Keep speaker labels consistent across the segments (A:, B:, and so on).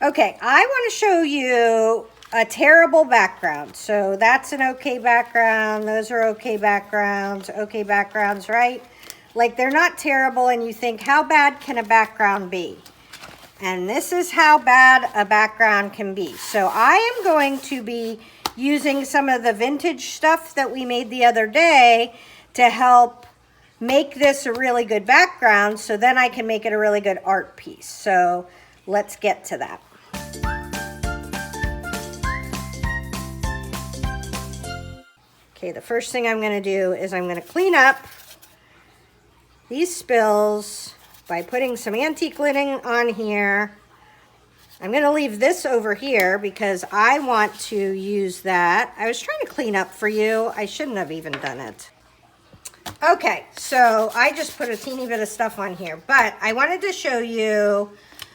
A: Okay, I want to show you a terrible background. So that's an okay background. Those are okay backgrounds. Okay backgrounds, right? Like they're not terrible and you think, how bad can a background be? And this is how bad a background can be. So I am going to be using some of the vintage stuff that we made the other day to help make this a really good background, so then I can make it a really good art piece. So let's get to that. Okay, the first thing I'm going to do is I'm going to clean up these spills by putting some antique lidding on here. I'm going to leave this over here because I want to use that. I was trying to clean up for you. I shouldn't have even done it. Okay, so I just put a teeny bit of stuff on here, but I wanted to show you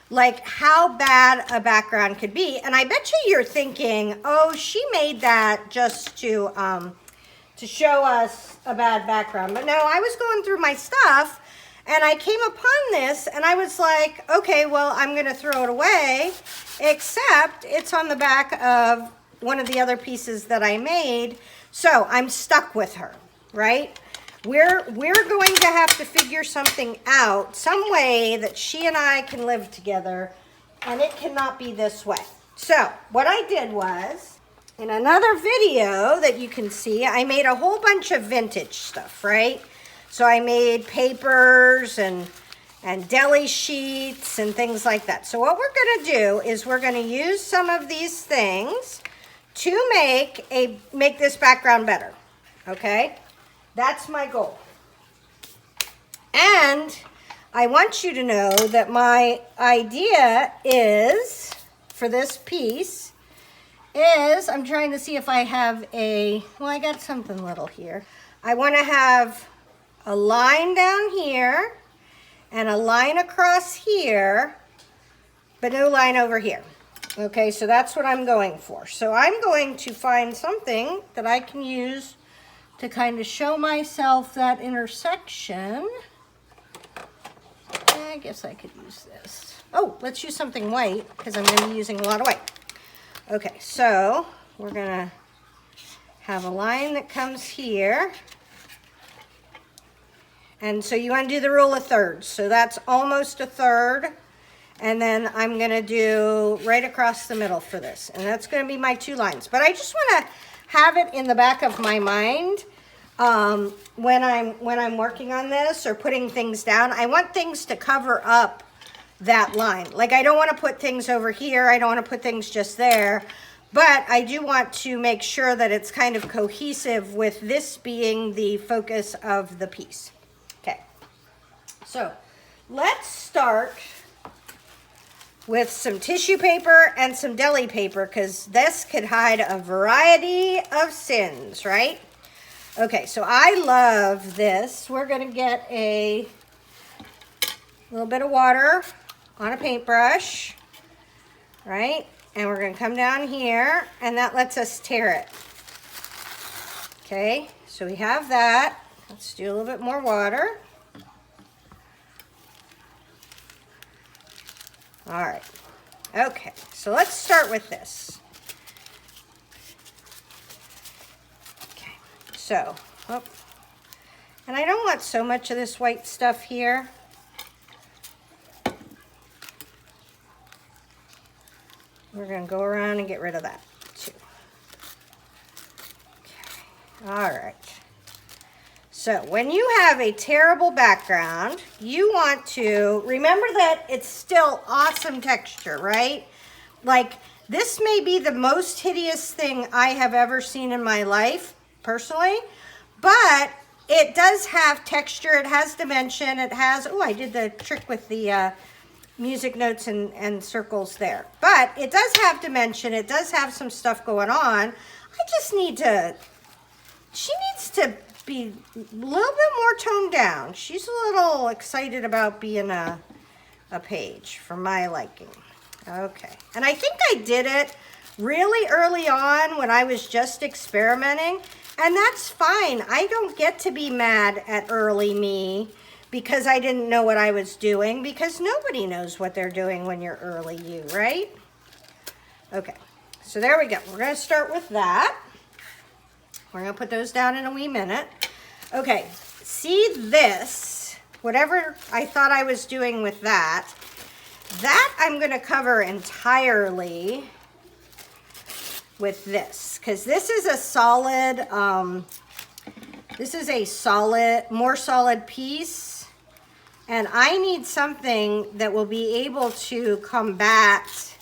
A: like how bad a background could be. And I bet you're thinking, oh, she made that just to show us a bad background. But no, I was going through my stuff and I came upon this and I was like, okay, well, I'm going to throw it away, except it's on the back of one of the other pieces that I made. So I'm stuck with her, right? We're going to have to figure something out, some way that she and I can live together, and it cannot be this way. So what I did was, in another video that you can see, I made a whole bunch of vintage stuff, right? So I made papers and deli sheets and things like that. So what we're going to do is we're going to use some of these things to make this background better, okay? That's my goal. And I want you to know that my idea is, for this piece, is I'm trying to see if I have well, I got something little here. I want to have a line down here and a line across here, but no line over here. Okay, so that's what I'm going for. So I'm going to find something that I can use to kind of show myself that intersection. I guess I could use this. Oh, let's use something white because I'm going to be using a lot of white. Okay, so we're going to have a line that comes here. And so you want to do the rule of thirds. So that's almost a third. And then I'm going to do right across the middle for this. And that's going to be my two lines. But I just want to have it in the back of my mind when I'm working on this or putting things down. I want things to cover up that line. Like I don't want to put things over here. I don't want to put things just there. But I do want to make sure that it's kind of cohesive with this being the focus of the piece. Okay. So let's start with some tissue paper and some deli paper because this could hide a variety of sins, right? Okay, so I love this. We're going to get a little bit of water on a paintbrush, right? And we're going to come down here, and that lets us tear it. Okay, so we have that. Let's do a little bit more water. All right. Okay, so let's start with this. Okay, so, and I don't want so much of this white stuff here. We're going to go around and get rid of that too. Okay, all right. So when you have a terrible background, you want to remember that it's still awesome texture, right? Like this may be the most hideous thing I have ever seen in my life, personally, but it does have texture, it has dimension, it has, oh, I did the trick with the music notes and circles there. But it does have dimension, it does have some stuff going on. I just need to, she needs to be a little bit more toned down. She's a little excited about being a page for my liking. Okay, and I think I did it really early on when I was just experimenting, and that's fine. I don't get to be mad at early me because I didn't know what I was doing, because nobody knows what they're doing when you're early you, right? Okay, so there we go. We're gonna start with that. We're gonna put those down in a wee minute. Okay, see this, whatever I thought I was doing with that I'm gonna cover entirely with this, because this is a solid, more solid piece, and I need something that will be able to combat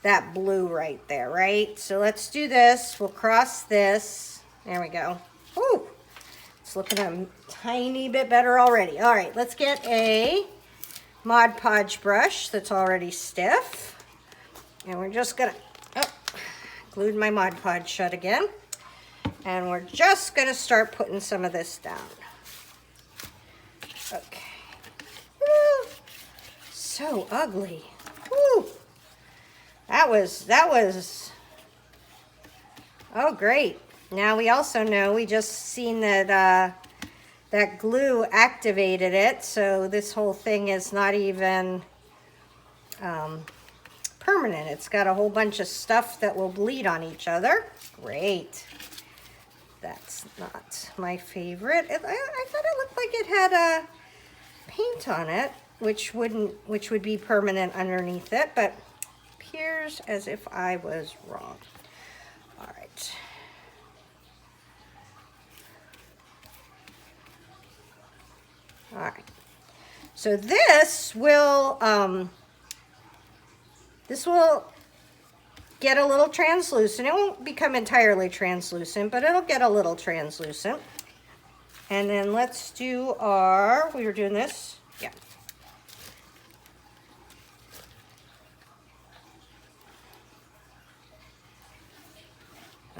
A: that blue right there, right? So let's do this. We'll cross this. There we go. Ooh, it's looking a tiny bit better already. All right, let's get a Mod Podge brush that's already stiff. And we're just gonna, glued my Mod Podge shut again. And we're just gonna start putting some of this down. Okay. Woo. So ugly. Woo. That was, oh great. Now we also know, we just seen that that glue activated it, so this whole thing is not even permanent. It's got a whole bunch of stuff that will bleed on each other. Great. That's not my favorite. I thought it looked like it had paint on it, which would be permanent underneath it, but appears as if I was wrong. All right. All right. So this will get a little translucent. It won't become entirely translucent, but it'll get a little translucent. And then let's do we were doing this? Yeah.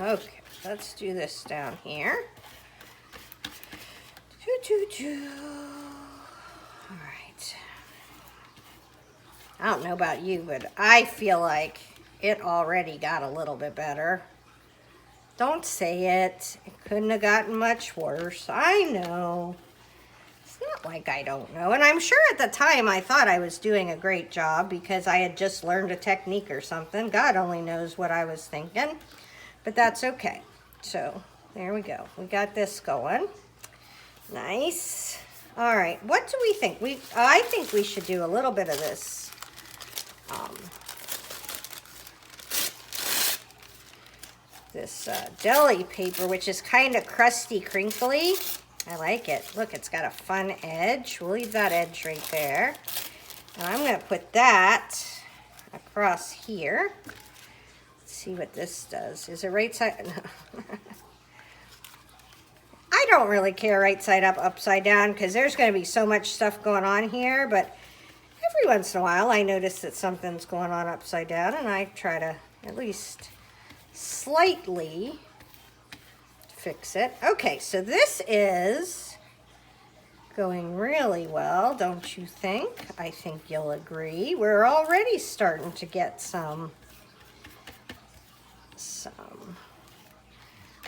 A: Okay, let's do this down here. All right. I don't know about you, but I feel like it already got a little bit better. Don't say it. It couldn't have gotten much worse. I know. It's not like I don't know. And I'm sure at the time I thought I was doing a great job because I had just learned a technique or something. God only knows what I was thinking. But that's okay. So there we go. We got this going. Nice. All right. What do we think? I think we should do a little bit of this. This deli paper, which is kind of crusty, crinkly. I like it. Look, it's got a fun edge. We'll leave that edge right there. And I'm going to put that across here. Let's see what this does. Is it right side? No. I don't really care right side up, upside down, because there's going to be so much stuff going on here, but every once in a while I notice that something's going on upside down, and I try to at least slightly fix it. Okay, so this is going really well, don't you think? I think you'll agree. We're already starting to get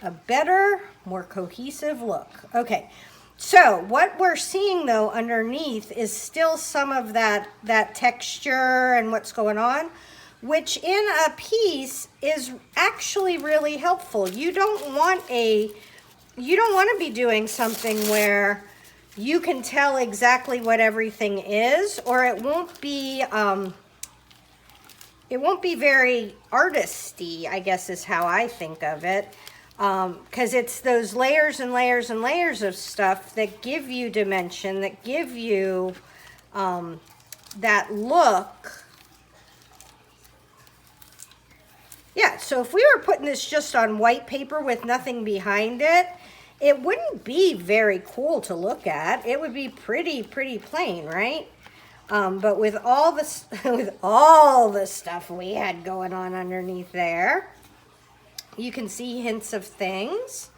A: a better, more cohesive look. Okay, so what we're seeing though underneath is still some of that texture and what's going on, which in a piece is actually really helpful. You don't want to be doing something where you can tell exactly what everything is, or it won't be very artisty, I guess is how I think of it. Because it's those layers and layers and layers of stuff that give you dimension, that give you that look. Yeah, so if we were putting this just on white paper with nothing behind it, it wouldn't be very cool to look at. It would be pretty plain, right? But with all the stuff we had going on underneath there, you can see hints of things.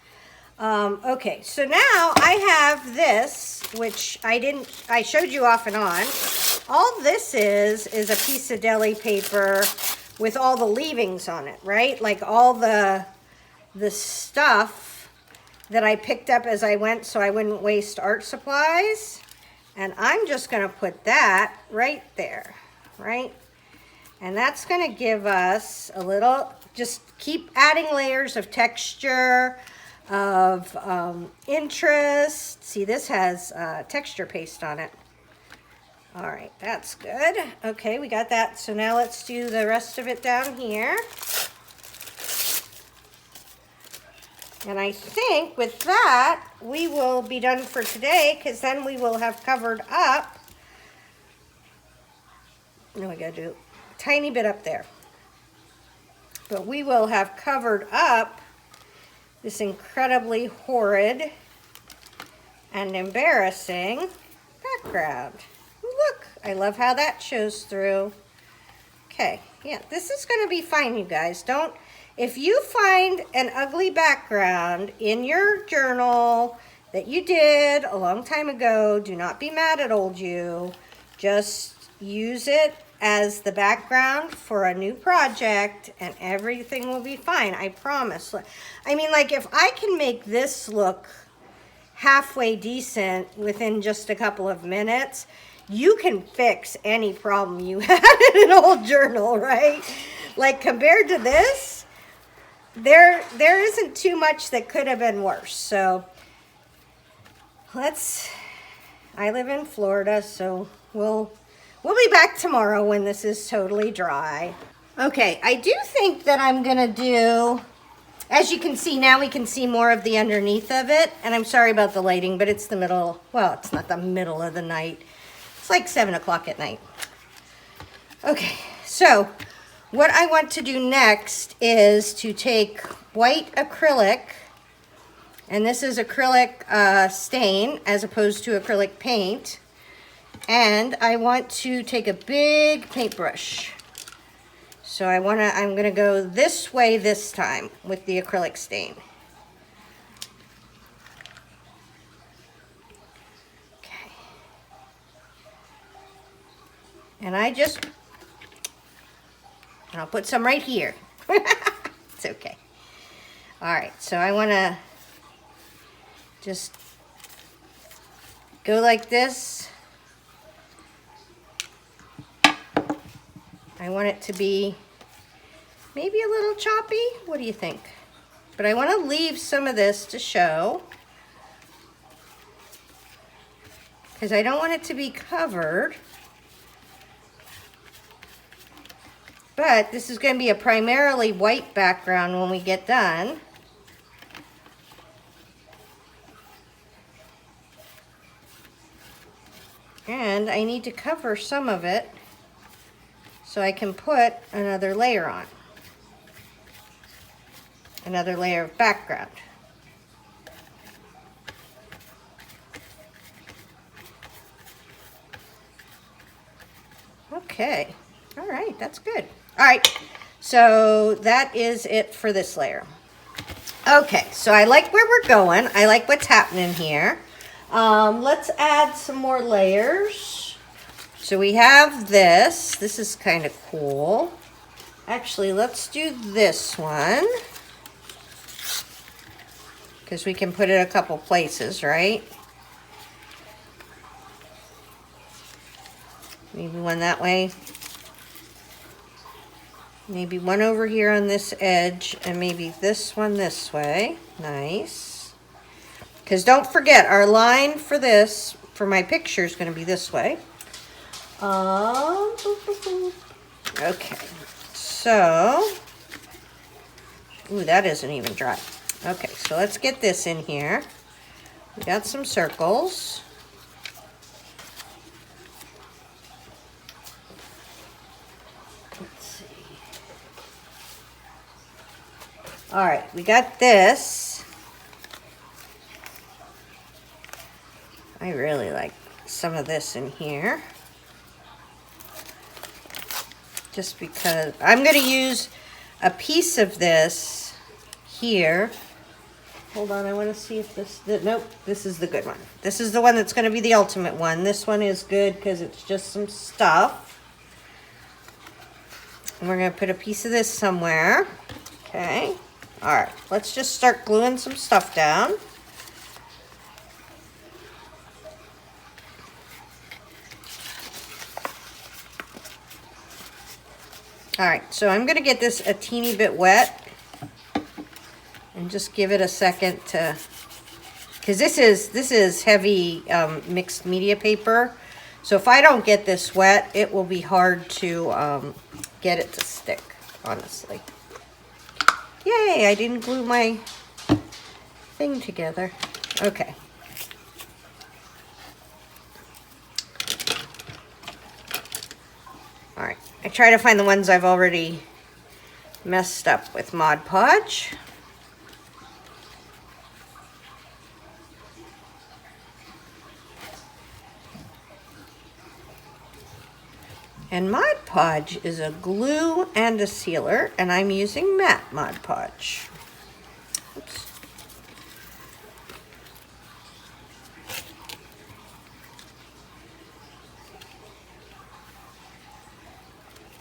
A: Okay, so now I have this, which I showed you off and on. All this is a piece of deli paper with all the leavings on it, right? Like all the stuff that I picked up as I went so I wouldn't waste art supplies. And I'm just gonna put that right there, right? And that's going to give us a little, just keep adding layers of texture, of interest. See, this has texture paste on it. All right, that's good. Okay, we got that. So now let's do the rest of it down here. And I think with that, we will be done for today, because then we will have covered up. No, I gotta do a tiny bit up there. But we will have covered up this incredibly horrid and embarrassing background. Ooh, look, I love how that shows through. Okay, yeah, this is gonna be fine, you guys. If you find an ugly background in your journal that you did a long time ago, do not be mad at old you. Just use it as the background for a new project and everything will be fine, I promise. I mean, like, if I can make this look halfway decent within just a couple of minutes, you can fix any problem you had in an old journal, right? Like, compared to this, there isn't too much that could have been worse. So I live in Florida, so we'll be back tomorrow when this is totally dry. Okay, I do think that I'm gonna do, as you can see now, we can see more of the underneath of it. And I'm sorry about the lighting, but it's the middle, well, it's not the middle of the night. It's like 7 o'clock at night. Okay, so what I want to do next is to take white acrylic, and this is acrylic stain as opposed to acrylic paint. And I want to take a big paintbrush. So I'm gonna go this way this time with the acrylic stain. Okay. And I'll put some right here. It's okay. All right, so I wanna just go like this. I want it to be maybe a little choppy. What do you think? But I want to leave some of this to show, because I don't want it to be covered. But this is going to be a primarily white background when we get done. And I need to cover some of it so I can put another layer on. Another layer of background. Okay, all right, that's good. All right, so that is it for this layer. Okay, so I like where we're going. I like what's happening here. Let's add some more layers. So we have this. This is kind of cool. Actually, let's do this one, because we can put it a couple places, right? Maybe one that way. Maybe one over here on this edge, and maybe this one this way. Nice. Because don't forget, our line for this, for my picture, is going to be this way. Okay, so, ooh, that isn't even dry. Okay, so let's get this in here. We got some circles. Let's see. All right, we got this. I really like some of this in here. Just because I'm going to use a piece of this here. Hold on, I want to see if nope, this is the good one. This is the one that's going to be the ultimate one. This one is good because it's just some stuff. And we're going to put a piece of this somewhere. Okay. All right, let's just start gluing some stuff down. All right, so I'm gonna get this a teeny bit wet and just give it a second to, because this is heavy mixed media paper. So if I don't get this wet, it will be hard to get it to stick, honestly. Yay, I didn't glue my thing together. Okay. All right, I try to find the ones I've already messed up with Mod Podge. And Mod Podge is a glue and a sealer, and I'm using matte Mod Podge. Oops.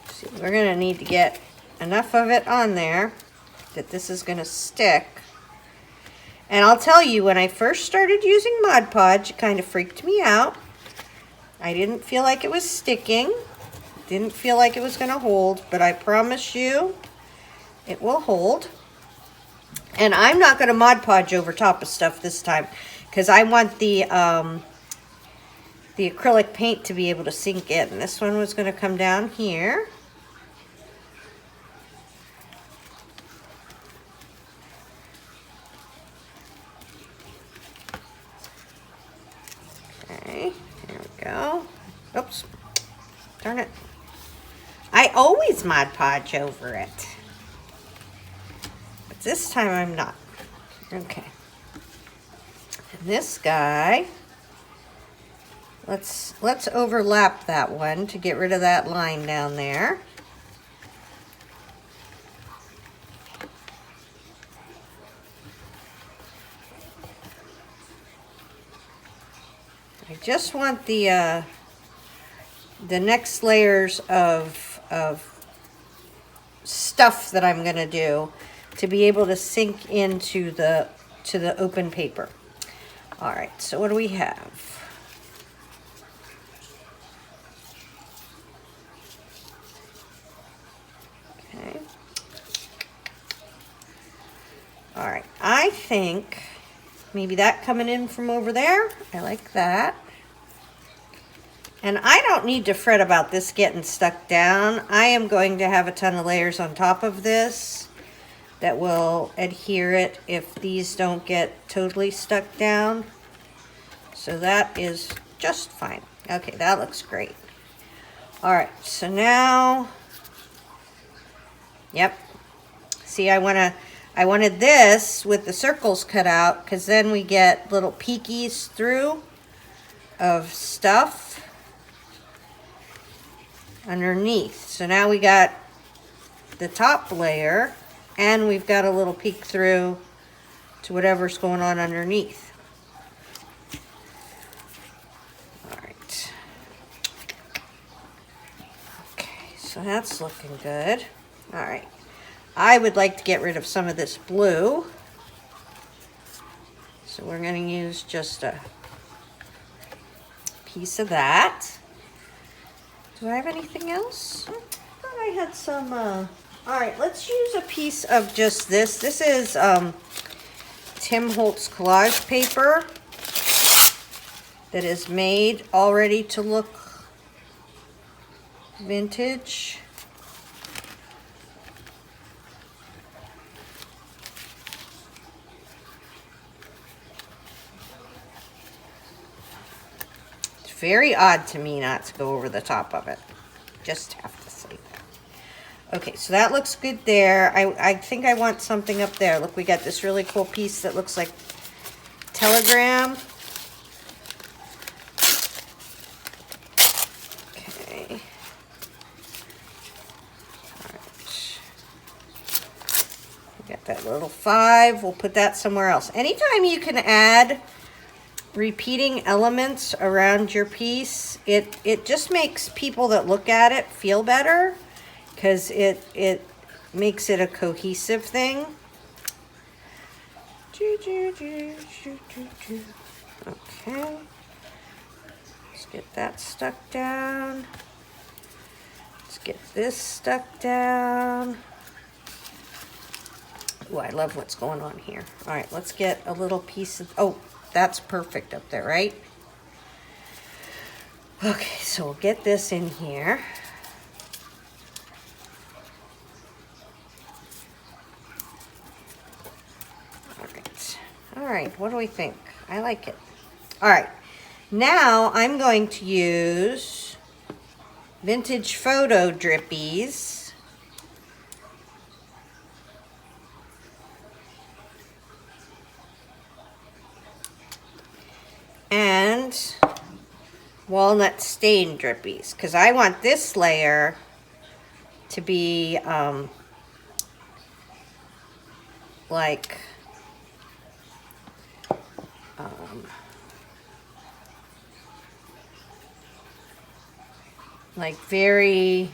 A: See, we're going to need to get enough of it on there that this is going to stick. And I'll tell you, when I first started using Mod Podge, it kind of freaked me out. I didn't feel like it was sticking. Didn't feel like it was going to hold, but I promise you it will hold. And I'm not going to Mod Podge over top of stuff this time because I want the acrylic paint to be able to sink in. This one was going to come down here. Okay, there we go. Oops, darn it. I always Mod Podge over it. But this time I'm not. Okay. And this guy, let's overlap that one to get rid of that line down there. I just want the next layers of stuff that I'm going to do to be able to sink into the open paper. All right, so what do we have? Okay. All right, I think maybe that coming in from over there. I like that. And I don't need to fret about this getting stuck down. I am going to have a ton of layers on top of this that will adhere it if these don't get totally stuck down. So that is just fine. Okay, that looks great. All right, so now, yep. See, I wanted this with the circles cut out because then we get little peekies through of stuff underneath. So now we got the top layer and we've got a little peek through to whatever's going on underneath. All right. Okay, so that's looking good. All right. I would like to get rid of some of this blue. So we're going to use just a piece of that. Do I have anything else? I thought I had some, all right, let's use a piece of just this. This is Tim Holtz collage paper that is made already to look vintage. Very odd to me not to go over the top of it. Just have to say that. Okay, so that looks good there. I think I want something up there. Look, we got this really cool piece that looks like telegram. Okay. All right. We got that little 5. We'll put that somewhere else. Anytime you can add repeating elements around your piece, it just makes people that look at it feel better because it makes it a cohesive thing. Okay, let's get that stuck down. Let's Get this stuck down. Oh, I love what's going on here. All right, let's get a little piece of, oh, that's perfect up there, right? Okay, so we'll get this in here. All right, what do we think? I like it. All right, now I'm going to use vintage photo drippies. And walnut stain drippies, because I want this layer to be like very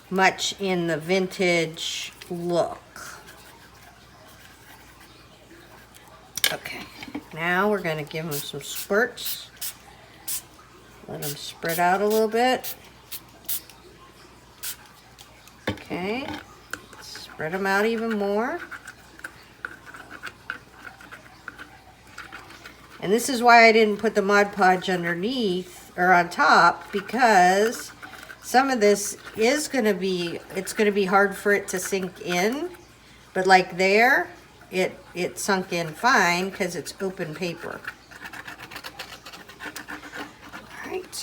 A: much in the vintage look. Okay, now we're going to give them some squirts. Let them spread out a little bit. Okay, spread them out even more. And this is why I didn't put the Mod Podge underneath or on top, because some of this is going to be, it's going to be hard for it to sink in. But like there, it sunk in fine because it's open paper.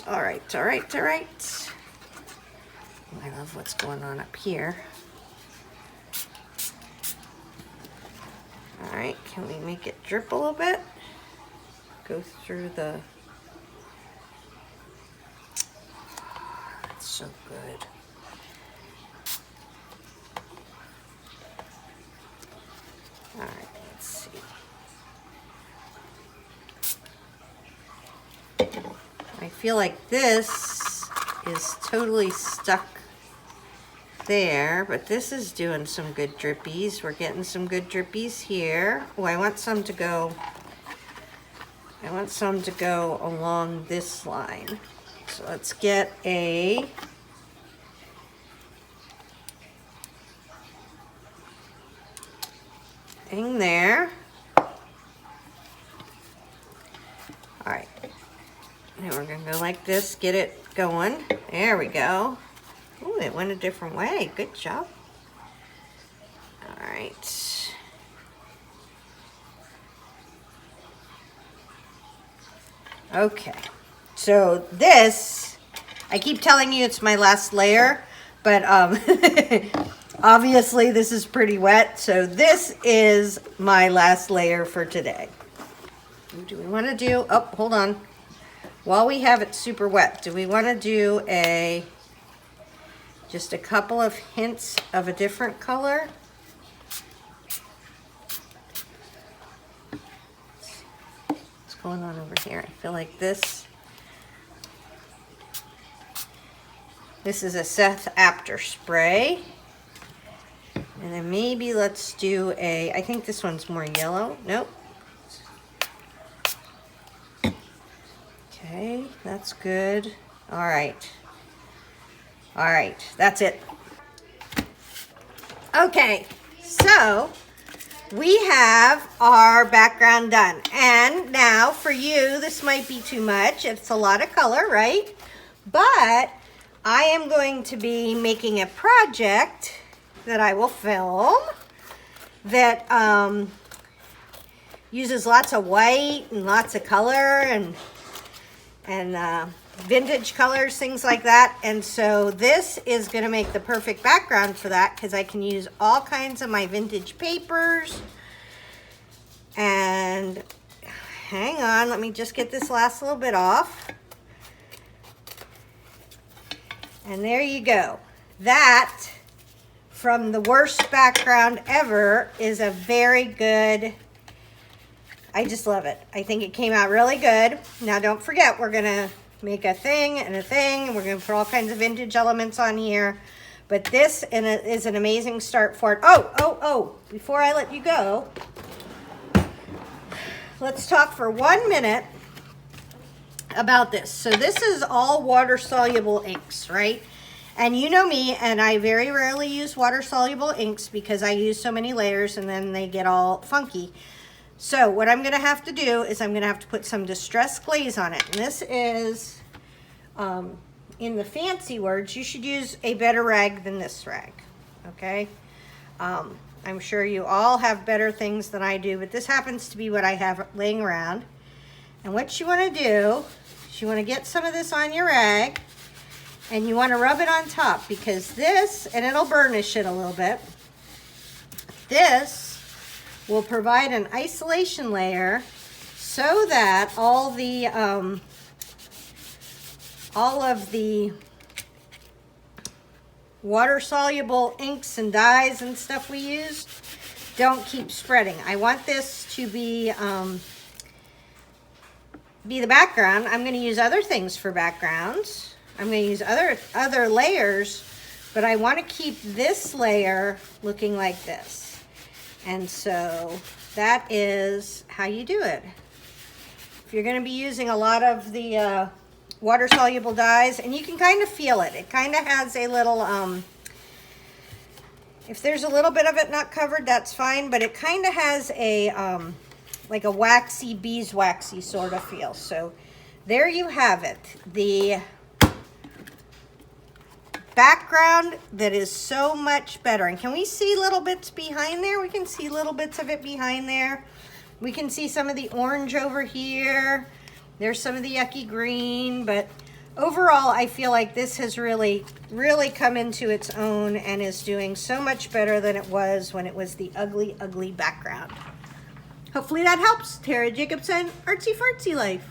A: All right. I love what's going on up here. All right, can we make it drip a little bit? Go through the, that's so good. All right, let's see. I feel like this is totally stuck there, but this is doing some good drippies. We're getting some good drippies here. Oh, I want some to go along this line. So let's get a thing there. All right. And we're gonna go like this, get it going. There we go. Ooh, it went a different way. Good job. All right. Okay. So this, I keep telling you it's my last layer, but obviously this is pretty wet. So this is my last layer for today. Do we want to do, oh, hold on. While we have it super wet, do we want to do just a couple of hints of a different color? What's going on over here? I feel like this is a Seth Apter spray. And then maybe let's do I think this one's more yellow. Nope. Okay, that's good. All right, that's it. Okay, so we have our background done. And now for you, this might be too much. It's a lot of color, right? But I am going to be making a project that I will film that uses lots of white and lots of color and vintage colors, things like that. And so this is going to make the perfect background for that, because I can use all kinds of my vintage papers. And hang on, let me just get this last little bit off. And there you go. That, from the worst background ever, is a very good, I just love it. I think it came out really good. Now don't forget, we're gonna make a thing and a thing, and we're gonna put all kinds of vintage elements on here. But this is an amazing start for it. Oh, before I let you go, let's talk for 1 minute about this. So this is all water-soluble inks, right? And you know me, and I very rarely use water-soluble inks because I use so many layers and then they get all funky. So what I'm gonna have to do is I'm gonna have to put some distress glaze on it. And this is, in the fancy words, you should use a better rag than this rag, okay? I'm sure you all have better things than I do, but this happens to be what I have laying around. And what you wanna do is you wanna get some of this on your rag and you wanna rub it on top, because this, and it'll burnish it a little bit, this will provide an isolation layer so that all of the water-soluble inks and dyes and stuff we use don't keep spreading. I want this to be the background. I'm going to use other things for backgrounds. I'm going to use other layers, but I want to keep this layer looking like this. And so that is how you do it. If you're going to be using a lot of the water-soluble dyes, and you can kind of feel it. It kind of has a little, if there's a little bit of it not covered, that's fine, but it kind of has a, like a waxy, beeswaxy sort of feel. So there you have it. The background that is so much better. And can we see little bits behind there? We can see little bits of it behind there. We can see some of the orange over here. There's some of the yucky green, but overall I feel like this has really come into its own and is doing so much better than it was when it was the ugly background. Hopefully that helps. Tara Jacobson, Artsy Fartsy Life.